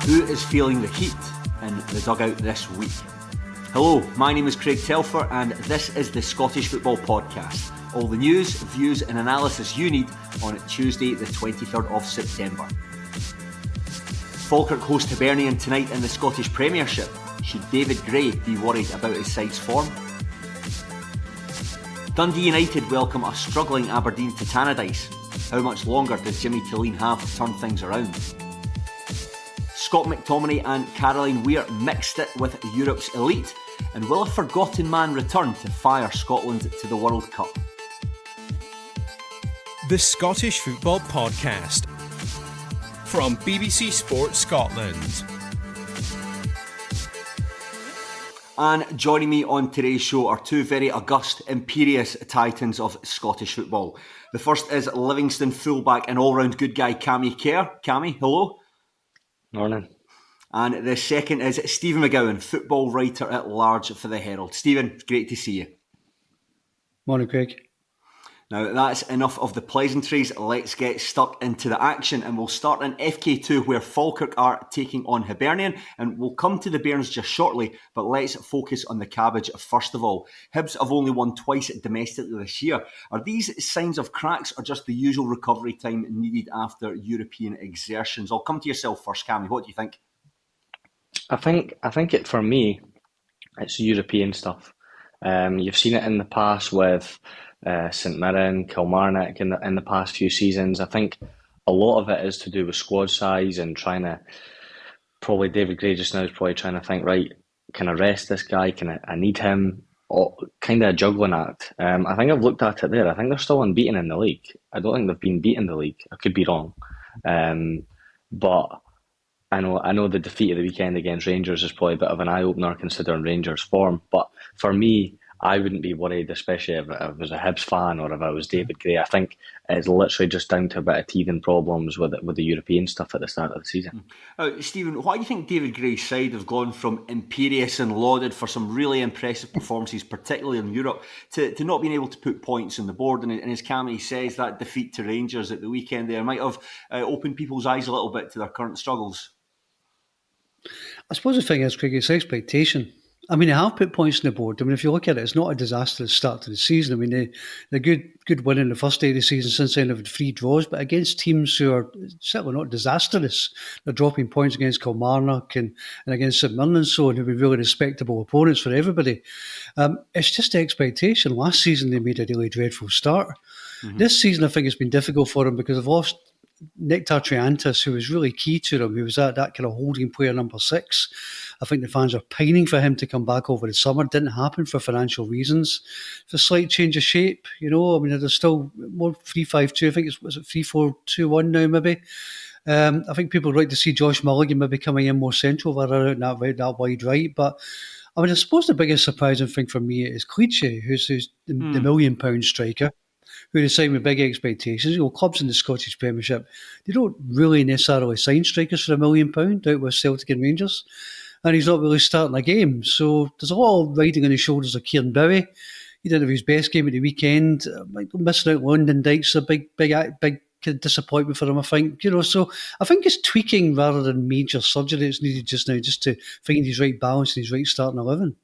Who is feeling the heat in the dugout this week? Hello, my name is Craig Telfer and this is the Scottish Football Podcast. All the news, views and analysis you need on Tuesday the 23rd of September. Falkirk host Hibernian tonight in the Scottish Premiership. Should David Gray be worried about his side's form? Dundee United welcome a struggling Aberdeen to Tannadice. How much longer does Jimmy Thelin have to turn things around? Scott McTominay and Caroline Weir mixed it with Europe's elite, and will a forgotten man return to fire Scotland to the World Cup? The Scottish Football Podcast from BBC Sports Scotland. And joining me on today's show are two very august, imperious titans of Scottish football. The first is Livingston fullback and all-round good guy Cammy Kerr. Cammy, hello. Morning. And the second is Stephen McGowan, football writer at large for the Herald. Stephen, great to see you. Morning, Craig. Now that's enough of the pleasantries, let's get stuck into the action, and we'll start in FK2 where Falkirk are taking on Hibernian, and we'll come to the Bairns just shortly, but let's focus on the cabbage first of all. Hibs have only won twice domestically this year. Are these signs of cracks or just the usual recovery time needed after European exertions? I'll come to yourself first, Cammy, what do you think? I think it, for me, it's European stuff. You've seen it in the past with St Mirren, Kilmarnock in the past few seasons. I think a lot of it is to do with squad size and trying to, probably David Gray just now is probably trying to think, right, can I rest this guy? Can I need him? Or kind of a juggling act. I think I've looked at it there. I think they're still unbeaten in the league. I don't think they've been beaten in the league. I could be wrong. But I know the defeat of the weekend against Rangers is probably a bit of an eye-opener considering Rangers' form. But for me, I wouldn't be worried, especially if I was a Hibs fan or if I was David Gray. I think it's literally just down to a bit of teething problems with the European stuff at the start of the season. Stephen, why do you think David Gray's side have gone from imperious and lauded for some really impressive performances, particularly in Europe, to not being able to put points on the board? And as Cammy says, that defeat to Rangers at the weekend there might have opened people's eyes a little bit to their current struggles. I suppose the thing is, Craig, it's expectation. I mean, they have put points on the board. I mean, if you look at it, it's not a disastrous start to the season. I mean, they're good win in the first day of the season. Since then, they've had 3 draws, but against teams who are certainly not disastrous. They're dropping points against Kilmarnock and against St Mirren and so on, who've been really respectable opponents for everybody. It's just the expectation. Last season, they made a really dreadful start. Mm-hmm. This season, I think it's been difficult for them because they've lost Nectar Triantis, who was really key to them. He was that kind of holding player number 6. I think the fans are pining for him to come back over the summer. It didn't happen for financial reasons. It's a slight change of shape, you know. I mean, there's still more 3-5-2. I think it's 3-4-2-1 now, maybe. I think people would like to see Josh Mulligan maybe coming in more central rather than that wide right. But I mean, I suppose the biggest surprising thing for me is Cleachy, who's the £1 million striker, who they sign with big expectations. You know, clubs in the Scottish Premiership, they don't really necessarily sign strikers for £1 million out with Celtic and Rangers. And he's not really starting a game. So there's a lot of riding on his shoulders of Kieran Bowie. He didn't have his best game at the weekend. Missing out London Dykes a big disappointment for him, I think. You know, so I think it's tweaking rather than major surgery that's needed just now, just to find his right balance and his right starting 11.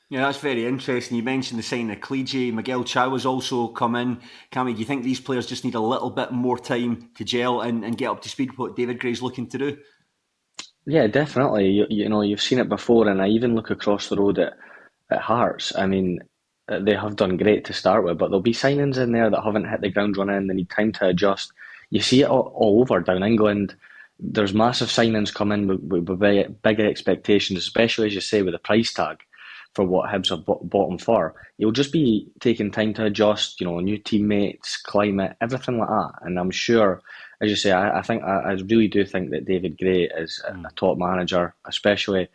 Yeah, that's very interesting. You mentioned the signing of Cleachy. Miguel Chow has also come in. Cammy, do you think these players just need a little bit more time to gel and get up to speed with what David Gray's looking to do? Yeah, definitely. You know, you've seen it before, and I even look across the road at Hearts. I mean, they have done great to start with, but there'll be signings in there that haven't hit the ground running. They need time to adjust. You see it all over down England. There's massive signings coming with big expectations, especially, as you say, with the price tag for what Hibs have bought them for. You'll just be taking time to adjust, you know, new teammates, climate, everything like that. And I'm sure, as you say, I really do think that David Gray is a top manager, especially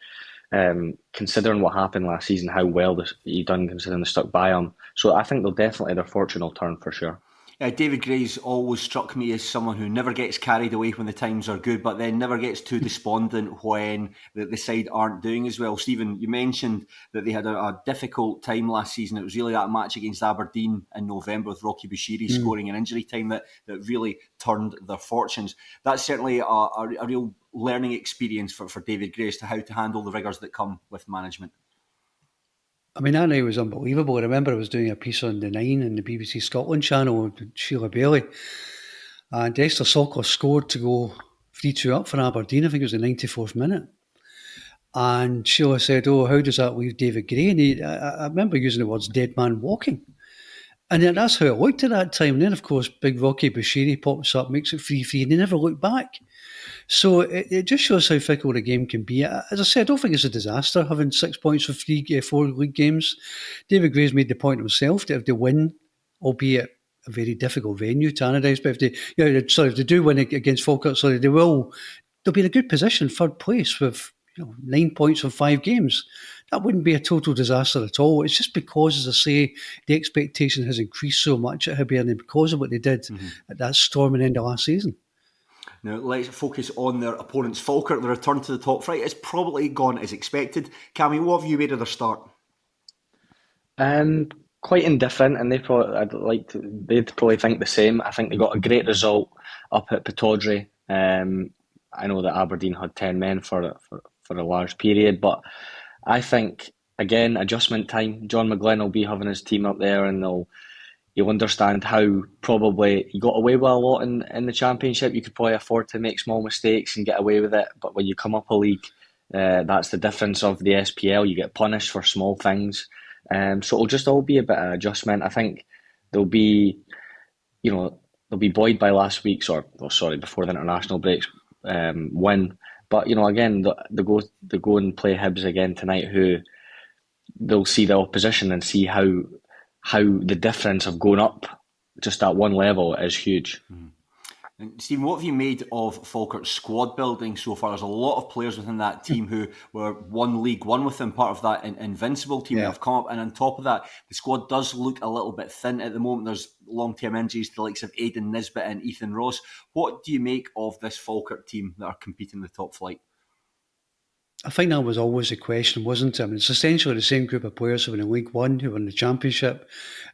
considering what happened last season, how well he done considering they stuck by him. So I think their fortune will turn for sure. David Gray's always struck me as someone who never gets carried away when the times are good, but then never gets too despondent when the side aren't doing as well. Stephen, you mentioned that they had a difficult time last season. It was really that match against Aberdeen in November with Rocky Bushiri scoring in injury time that really turned their fortunes. That's certainly a real learning experience for David Gray as to how to handle the rigours that come with management. I mean, that night was unbelievable. I remember I was doing a piece on the 9 in the BBC Scotland channel with Sheila Bailey. And Esther Salkoff scored to go 3-2 up for Aberdeen. I think it was the 94th minute. And Sheila said, "Oh, how does that leave David Gray?" And I remember using the words "dead man walking." And then that's how it looked at that time. And then, of course, big Rocky Bushiri pops up, makes it 3-3, and they never looked back. So it just shows how fickle the game can be. As I said, I don't think it's a disaster having 6 points for 4 league games. David Gray's made the point himself that if they win, albeit a very difficult venue to analyse, but if they do win against Falkirk, they'll be in a good position, third place with 9 points from 5 games. That wouldn't be a total disaster at all. It's just because, as I say, the expectation has increased so much at Hibernian because of what they did at that storming end of last season. Now, let's focus on their opponents. Falkirk, the return to the top flight, has probably gone as expected. Cammy, what have you made of their start? Quite indifferent, and they'd probably think the same. I think they got a great result up at Pittodrie. I know that Aberdeen had 10 men for a large period, but I think, again, adjustment time. John McGlynn will be having his team up there, and you'll understand how probably he got away with a lot in the Championship. You could probably afford to make small mistakes and get away with it, but when you come up a league, that's the difference of the SPL. You get punished for small things. So it'll just all be a bit of adjustment. I think they'll be buoyed by last week's, before the international breaks win. But again, they go and play Hibs again tonight, who they'll see the opposition and see how the difference of going up just at one level is huge. And Stephen, what have you made of Falkirk's squad building so far? There's a lot of players within that team who were won League One with them, part of that invincible team that have come up. And on top of that, the squad does look a little bit thin at the moment. There's long-term injuries to the likes of Aidan Nisbet and Ethan Ross. What do you make of this Falkirk team that are competing in the top flight? I think that was always a question, wasn't it? I mean, it's essentially the same group of players who were in League One, who were in the Championship.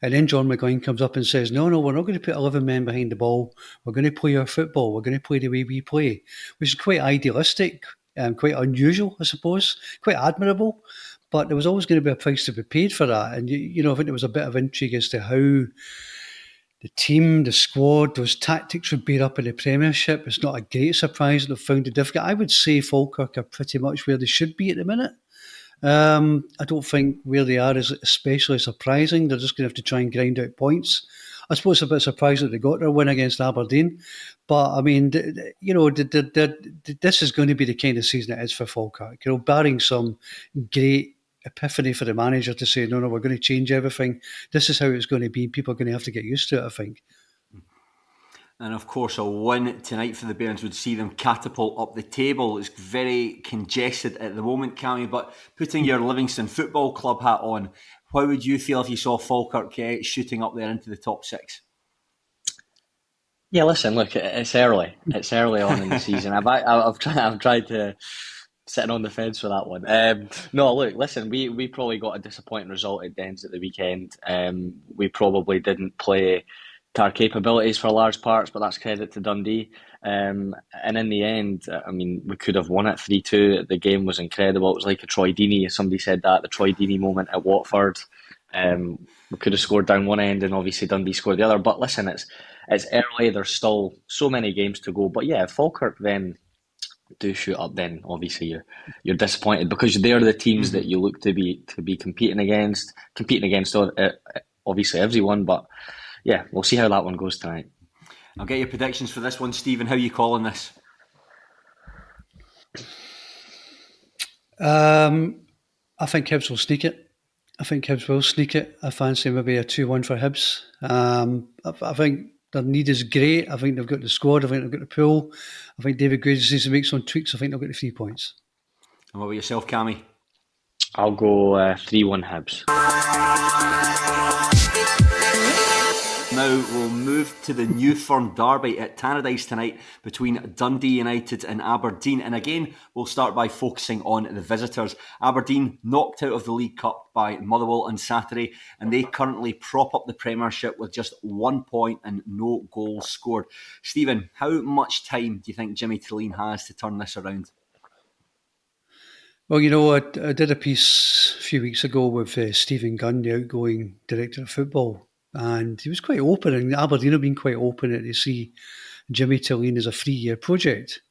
And then John McGowan comes up and says, no, we're not going to put 11 men behind the ball. We're going to play our football. We're going to play the way we play, which is quite idealistic and quite unusual, I suppose, quite admirable. But there was always going to be a price to be paid for that. And, I think there was a bit of intrigue as to how the team, the squad, those tactics would bear up in the Premiership. It's not a great surprise that they've found it difficult. I would say Falkirk are pretty much where they should be at the minute. I don't think where they are is especially surprising. They're just going to have to try and grind out points. I suppose it's a bit surprising that they got their win against Aberdeen. But, I mean, this is going to be the kind of season it is for Falkirk. Barring some great epiphany for the manager to say, no, we're going to change everything. This is how it's going to be. People are going to have to get used to it, I think. And of course, a win tonight for the Bairns would see them catapult up the table. It's very congested at the moment, Cammy, but putting your Livingston Football Club hat on, how would you feel if you saw Falkirk shooting up there into the top 6? Yeah, listen, look, it's early. It's early on in the season. I've tried to sitting on the fence for that one. No, look, listen, we probably got a disappointing result at Dens at the weekend. We probably didn't play to our capabilities for large parts, but that's credit to Dundee. And in the end, I mean, we could have won it 3-2. The game was incredible. It was like a Troy Deeney, as somebody said that, the Troy Deeney moment at Watford. We could have scored down one end and obviously Dundee scored the other. But listen, it's early. There's still so many games to go. But yeah, if Falkirk then do shoot up, then obviously you're disappointed because they're the teams that you look to be competing against obviously everyone. But yeah, we'll see how that one goes tonight. I'll get your predictions for this one, Stephen. How are you calling this? I think Hibs will sneak it. I fancy maybe a 2-1 for Hibs. I think their need is great. I think they've got the squad. I think they've got the pool. I think David Gray just needs to make some tweaks. I think they'll get the 3 points. And what about yourself, Cammy? I'll go 3-1 Hibs. now we'll move to the New Firm derby at Tannadice tonight between Dundee United and Aberdeen. And again, we'll start by focusing on the visitors. Aberdeen knocked out of the League Cup by Motherwell on Saturday, and they currently prop up the Premiership with just 1 point and no goals scored. Stephen, how much time do you think Jimmy Thelin has to turn this around? Well, I did a piece a few weeks ago with Stephen Gunn, the outgoing director of football, and he was quite open, and Aberdeen have been quite open to see Jimmy Thelin as a 3-year project.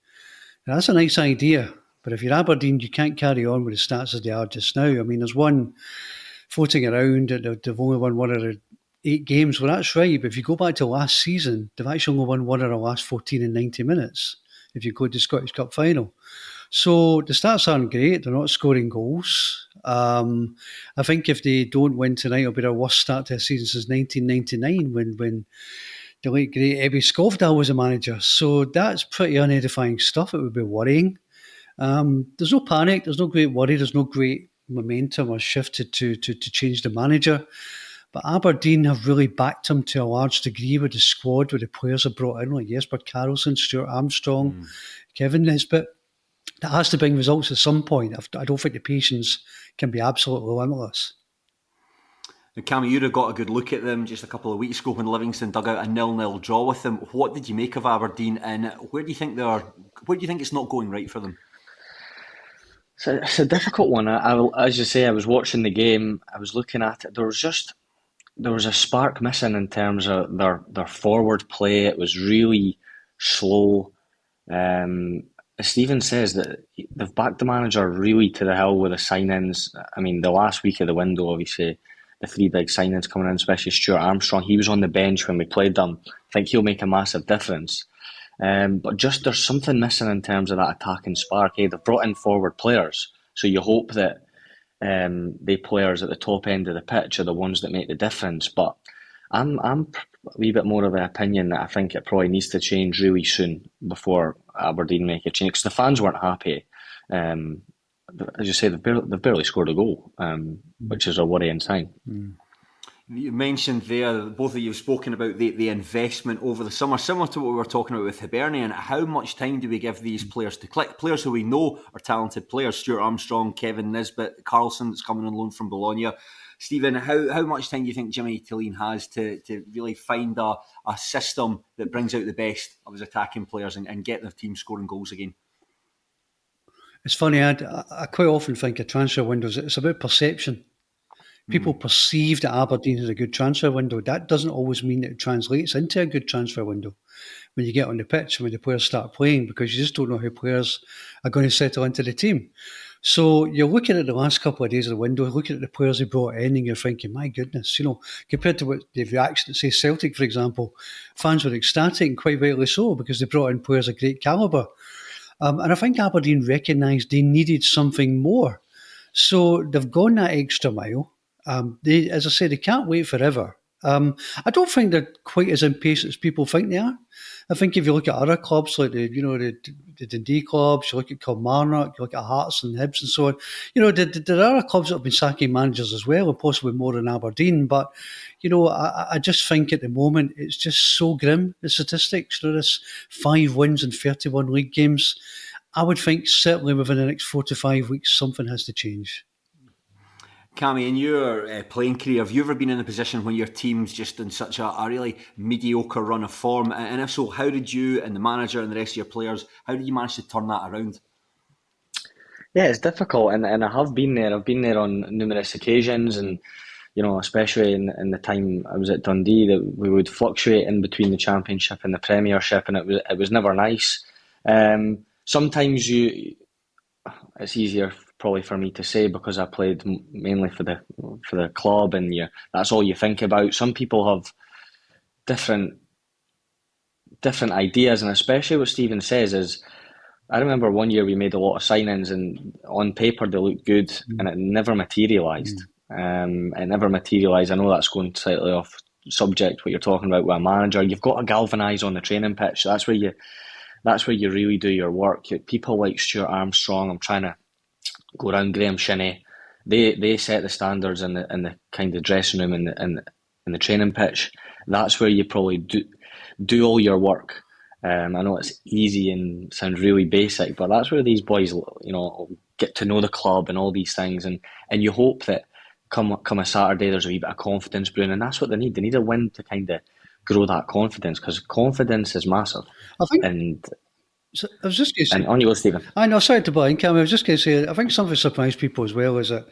Now, that's a nice idea, but if you're Aberdeen, you can't carry on with the stats as they are just now. I mean, there's one floating around that they've only won 1 out of 8 games. Well, that's right, but if you go back to last season, they've actually only won 1 out of the last 14 in 90 minutes, if you go to the Scottish Cup final. So the stats aren't great. They're not scoring goals. I think if they don't win tonight, it'll be their worst start to a season since 1999 when the late great Ebbe Skovdahl was a manager. So that's pretty unedifying stuff. It would be worrying. There's no panic. There's no great worry. There's no great momentum or shift to change the manager. But Aberdeen have really backed him to a large degree with the squad, with the players they've brought in, like Jesper Karlsson, Stuart Armstrong, Kevin Nisbet. That has to bring results at some point. I don't think the patience can be absolutely limitless. Now, Cammy, you'd have got a good look at them just a couple of weeks ago when Livingston dug out a 0-0 draw with them. What did you make of Aberdeen, and where do you think it's not going right for them? So it's a difficult one. As you say, I was watching the game. I was looking at it. There was a spark missing in terms of their forward play. It was really slow. As Stephen says, that they've backed the manager really to the hill with the signings. I mean, the last week of the window, obviously, the 3 big signings coming in, especially Stuart Armstrong. He was on the bench when we played them. I think he'll make a massive difference. But just there's something missing in terms of that attacking spark. They've brought in forward players, so you hope that the players at the top end of the pitch are the ones that make the difference. But I'm a wee bit more of an opinion that I think it probably needs to change really soon before Aberdeen make a change, because the fans weren't happy. As you say, they've barely scored a goal, which is a worrying sign. You mentioned there, both of you have spoken about the investment over the summer, similar to what we were talking about with Hibernian. How much time do we give these players to click? Players who we know are talented players, Stuart Armstrong, Kevin Nisbet, Karlsson that's coming on loan from Bologna. Stephen, how much time do you think Jimmy Thelin has to really find a system that brings out the best of his attacking players and get the team scoring goals again? It's funny, I quite often think a transfer window, it's about perception. People perceive that Aberdeen has a good transfer window. That doesn't always mean that it translates into a good transfer window when you get on the pitch and when the players start playing, because you just don't know how players are going to settle into the team. So you're looking at the last couple of days of the window, looking at the players they brought in, and you're thinking, my goodness, compared to what the reaction at, say, Celtic, for example, fans were ecstatic, and quite rightly so, because they brought in players of great calibre. And I think Aberdeen recognised they needed something more. So they've gone that extra mile. As I say, they can't wait forever. I don't think they're quite as impatient as people think they are. I think if you look at other clubs like the Dundee clubs, you look at Kilmarnock, you look at Hearts and Hibs and so on, there are clubs that have been sacking managers as well, and possibly more than Aberdeen. But, I just think at the moment it's just so grim, the statistics. This 5 wins in 31 league games. I would think certainly within the next 4 to 5 weeks something has to change. Cammy, in your playing career, have you ever been in a position when your team's just in such a really mediocre run of form? And if so, how did you and the manager and the rest of your players, how did you manage to turn that around? Yeah, it's difficult, and I have been there. I've been there on numerous occasions, and especially in the time I was at Dundee, that we would fluctuate in between the Championship and the Premiership, and it was never nice. Sometimes it's easier probably for me to say because I played mainly for the club, and that's all you think about. Some people have different ideas, and especially what Stephen says is, I remember one year we made a lot of signings and on paper they looked good, and it never materialised. It never materialised. I know that's going slightly off subject what you're talking about with a manager. You've got to galvanise on the training pitch. That's where you really do your work. People like Stuart Armstrong, I'm trying to go around Graham Shinney, they set the standards in the kind of dressing room and in the training pitch. That's where you probably do all your work. I know it's easy and sounds really basic, but that's where these boys, get to know the club and all these things, and you hope that come a Saturday there's a wee bit of confidence brewing, and that's what they need. They need a win to kind of grow that confidence, because confidence is massive. I think. And So I was just going to say, and on you go, Stephen. I know, sorry to butt in, Cammy. I was just going to say, I think something surprised people as well is that,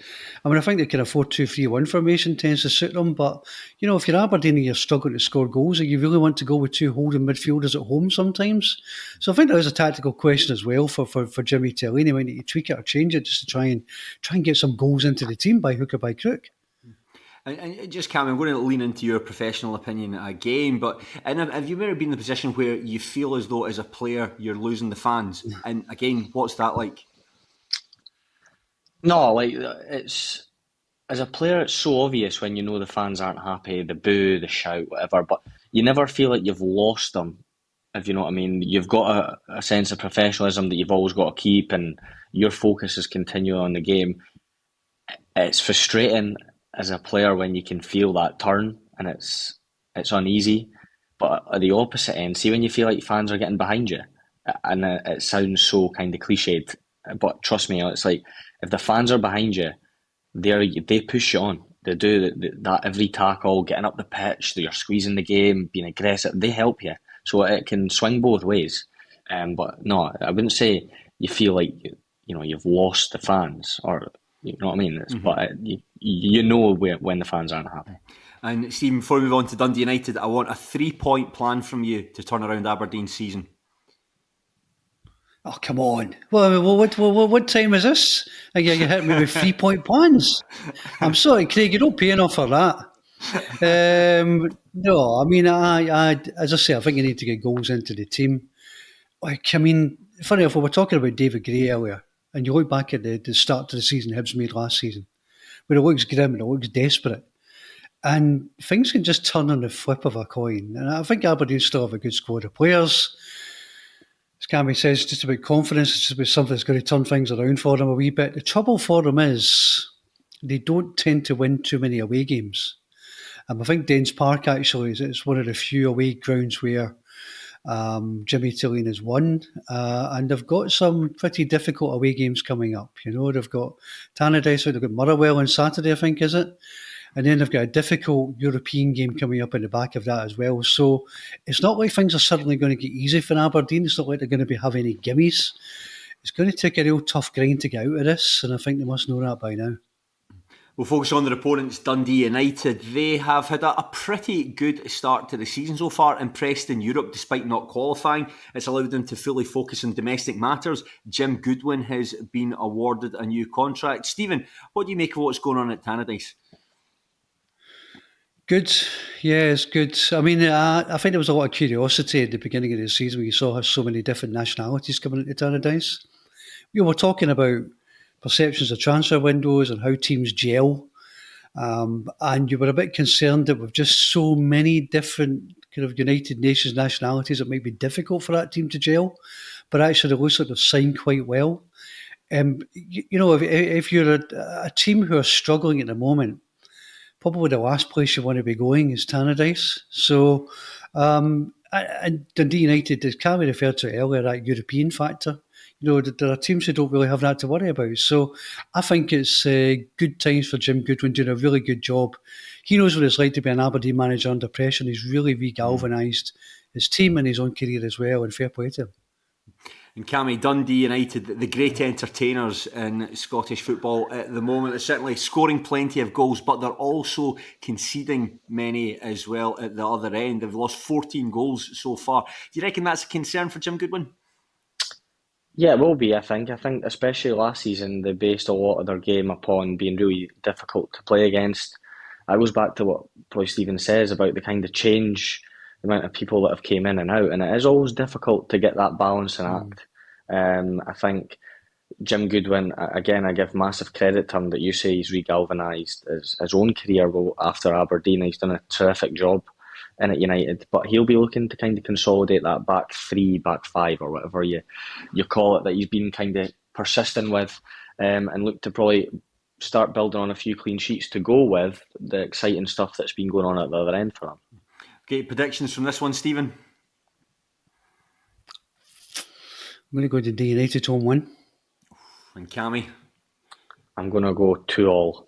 I think they can afford 2-3-1 formation tends to suit them, but, if you're Aberdeen and you're struggling to score goals, and you really want to go with two holding midfielders at home sometimes. So I think there is a tactical question as well for Jimmy Thelin. He might need to tweak it or change it just to try and get some goals into the team by hook or by crook. And just, Cammy, I'm going to lean into your professional opinion again, but have you ever been in the position where you feel as though as a player you're losing the fans? And again, what's that like? No, it's, as a player, it's so obvious when you know the fans aren't happy, the boo, the shout, whatever, but you never feel like you've lost them, if you know what I mean. You've got a sense of professionalism that you've always got to keep, and your focus is continuing on the game. It's frustrating as a player when you can feel that turn and it's uneasy. But at the opposite end, see when you feel like fans are getting behind you, and it sounds so kind of cliched, but trust me, it's like if the fans are behind you, they push you on. They do that every tackle, getting up the pitch, you're squeezing the game, being aggressive. They help you, so it can swing both ways. But no, I wouldn't say you feel like you've lost the fans, or you know what I mean. But you know when the fans aren't happy. And Stephen, before we move on to Dundee United, I want a 3-point plan from you to turn around Aberdeen's season. Oh, come on. Well, what time is this? You hit me with 3-point plans. I'm sorry, Craig, you don't pay enough for that. No, I as I say, I think you need to get goals into the team. Funny enough, we were talking about David Gray earlier, and you look back at the start to the season Hibs made last season, where it looks grim and it looks desperate. And things can just turn on the flip of a coin. And I think Aberdeen still have a good squad of players. As Cammy says, it's just about confidence. It's just about something that's going to turn things around for them a wee bit. The trouble for them is they don't tend to win too many away games. I think Dens Park actually is one of the few away grounds where Jimmy Thelin has won. And they've got some pretty difficult away games coming up. They've got Tannadice, they've got Motherwell on Saturday, I think, is it? And then they've got a difficult European game coming up in the back of that as well. So it's not like things are suddenly going to get easy for Aberdeen. It's not like they're going to have any gimmies. It's going to take a real tough grind to get out of this, and I think they must know that by now. We'll focus on their opponents, Dundee United. They have had a pretty good start to the season so far, impressed in Europe despite not qualifying. It's allowed them to fully focus on domestic matters. Jim Goodwin has been awarded a new contract. Stephen, what do you make of what's going on at Tannadice? Good. Yeah, it's good. I think there was a lot of curiosity at the beginning of the season when you saw so many different nationalities coming into Tannadice. We were talking about perceptions of transfer windows and how teams gel. And you were a bit concerned that with just so many different kind of United Nations nationalities, it might be difficult for that team to gel. But actually, it looks like they've signed quite well. If you're a team who are struggling at the moment, probably the last place you want to be going is Tannadice. So, and Dundee United, as Cammy referred to earlier, that European factor. There are teams who don't really have that to worry about. So I think it's good times for Jim Goodwin doing a really good job. He knows what it's like to be an Aberdeen manager under pressure, and he's really re-galvanised his team and his own career as well, and fair play to him. And Cammy, Dundee United, the great entertainers in Scottish football at the moment. They're certainly scoring plenty of goals, but they're also conceding many as well at the other end. They've lost 14 goals so far. Do you reckon that's a concern for Jim Goodwin? Yeah, it will be, I think. I think especially last season, they based a lot of their game upon being really difficult to play against. It goes back to what probably Stephen says about the kind of change, the amount of people that have came in and out, and it is always difficult to get that balancing act. I think Jim Goodwin, again, I give massive credit to him that you say he's re-galvanised his own career after Aberdeen. He's done a terrific job in at United, but he'll be looking to kind of consolidate that back three, back five, or whatever you call it, that he's been kind of persistent with, and look to probably start building on a few clean sheets to go with the exciting stuff that's been going on at the other end for them. Okay, predictions from this one, Stephen? I'm going to go to Dundee United 2-1. And Cammy? I'm going to go 2-2.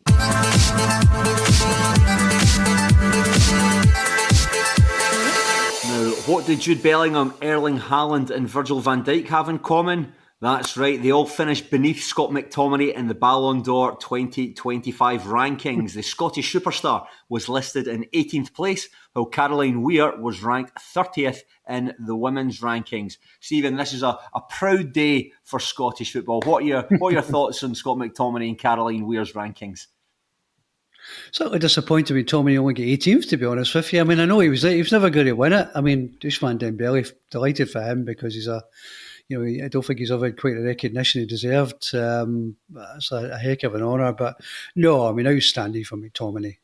Now, what do Jude Bellingham, Erling Haaland and Virgil van Dijk have in common? That's right, they all finished beneath Scott McTominay in the Ballon d'Or 2025 rankings. The Scottish superstar was listed in 18th place, while Caroline Weir was ranked 30th in the women's rankings. Stephen, this is a proud day for Scottish football. What are your thoughts on Scott McTominay and Caroline Weir's rankings? Certainly disappointed with Tommy only get 18th, to be honest with you. I mean, I know he was never going to win it. I mean, Ousmane Dembele, delighted for him because he's I don't think he's ever had quite the recognition he deserved. It's a heck of an honour. But no, I mean, outstanding for McTominay.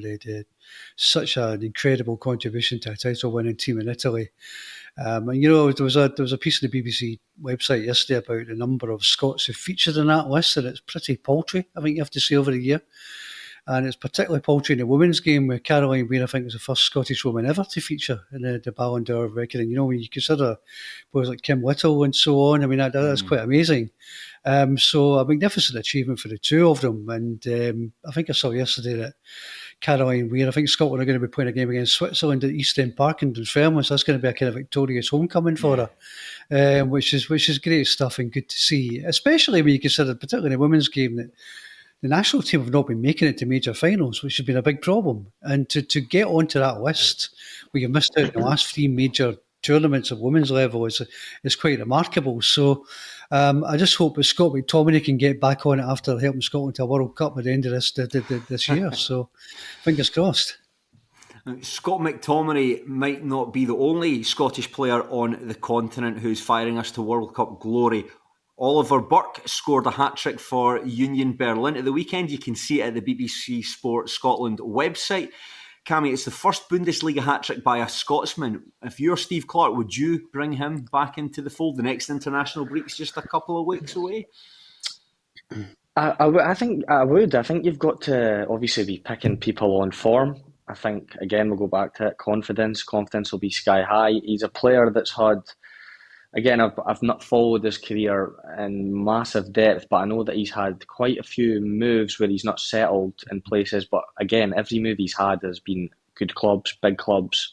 They did such an incredible contribution to a title-winning team in Italy. And there was a piece on the BBC website yesterday about the number of Scots who featured in that list, and it's pretty paltry, I think you have to say, over the year. And it's particularly paltry in the women's game, where Caroline Weir, I think, was the first Scottish woman ever to feature in the Ballon d'Or reckoning. When you consider players like Kim Little and so on, I mean, that's quite amazing. So a magnificent achievement for the two of them. And I think I saw yesterday that Caroline Weir, I think Scotland are going to be playing a game against Switzerland at East End Park in Dunfermline, so that's going to be a kind of victorious homecoming for her, which is great stuff and good to see, especially when you consider, particularly in the women's game, that the national team have not been making it to major finals, which has been a big problem. And to get onto that list, where you've missed out in the last three major tournaments at women's level, is quite remarkable. So I just hope that Scott McTominay can get back on it after helping Scotland to a World Cup at the end of this year. So fingers crossed. Scott McTominay might not be the only Scottish player on the continent who's firing us to World Cup glory. Oliver Burke scored a hat-trick for Union Berlin at the weekend. You can see it at the BBC Sport Scotland website. Cammy, it's the first Bundesliga hat-trick by a Scotsman. If you're Steve Clarke, would you bring him back into the fold? The next international break's just a couple of weeks away. I think I would. I think you've got to obviously be picking people on form. I think, again, we'll go back to it, confidence. Confidence will be sky high. He's a player that's had... Again, I've not followed his career in massive depth, but I know that he's had quite a few moves where he's not settled in places. But again, every move he's had has been good clubs, big clubs.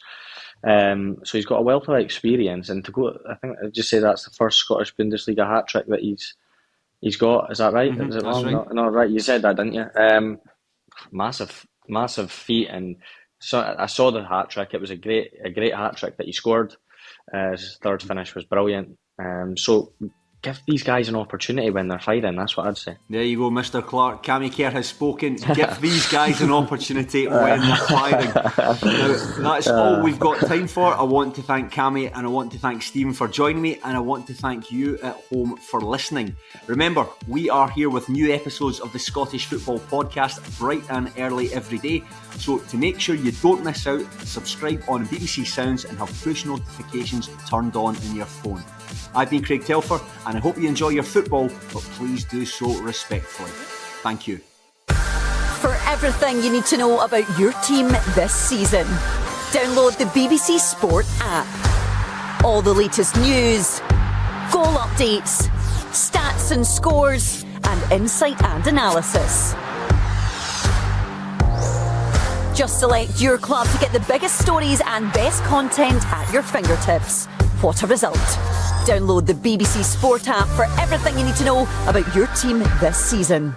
So he's got a wealth of experience. And to go, I think I'd just say that's the first Scottish Bundesliga hat-trick that he's got. Is that right? Mm-hmm, is it wrong? Right. No, right. You said that, didn't you? Massive feat. And so I saw the hat-trick. It was a great hat-trick that he scored. His third finish was brilliant. So give these guys an opportunity when they're fighting. That's what I'd say. There you go, Mr. Clarke. Cammy Kerr has spoken. Give these guys an opportunity when they're fighting. Now, that's all we've got time for. I want to thank Cammy and I want to thank Stephen for joining me, and I want to thank you at home for listening. Remember, we are here with new episodes of the Scottish Football Podcast bright and early every day. So to make sure you don't miss out, subscribe on BBC Sounds and have push notifications turned on in your phone. I've been Craig Telfer, and I hope you enjoy your football, but please do so respectfully. Thank you. For everything you need to know about your team this season, download the BBC Sport app. All the latest news, goal updates, stats and scores, and insight and analysis. Just select your club to get the biggest stories and best content at your fingertips. What a result. Download the BBC Sport app for everything you need to know about your team this season.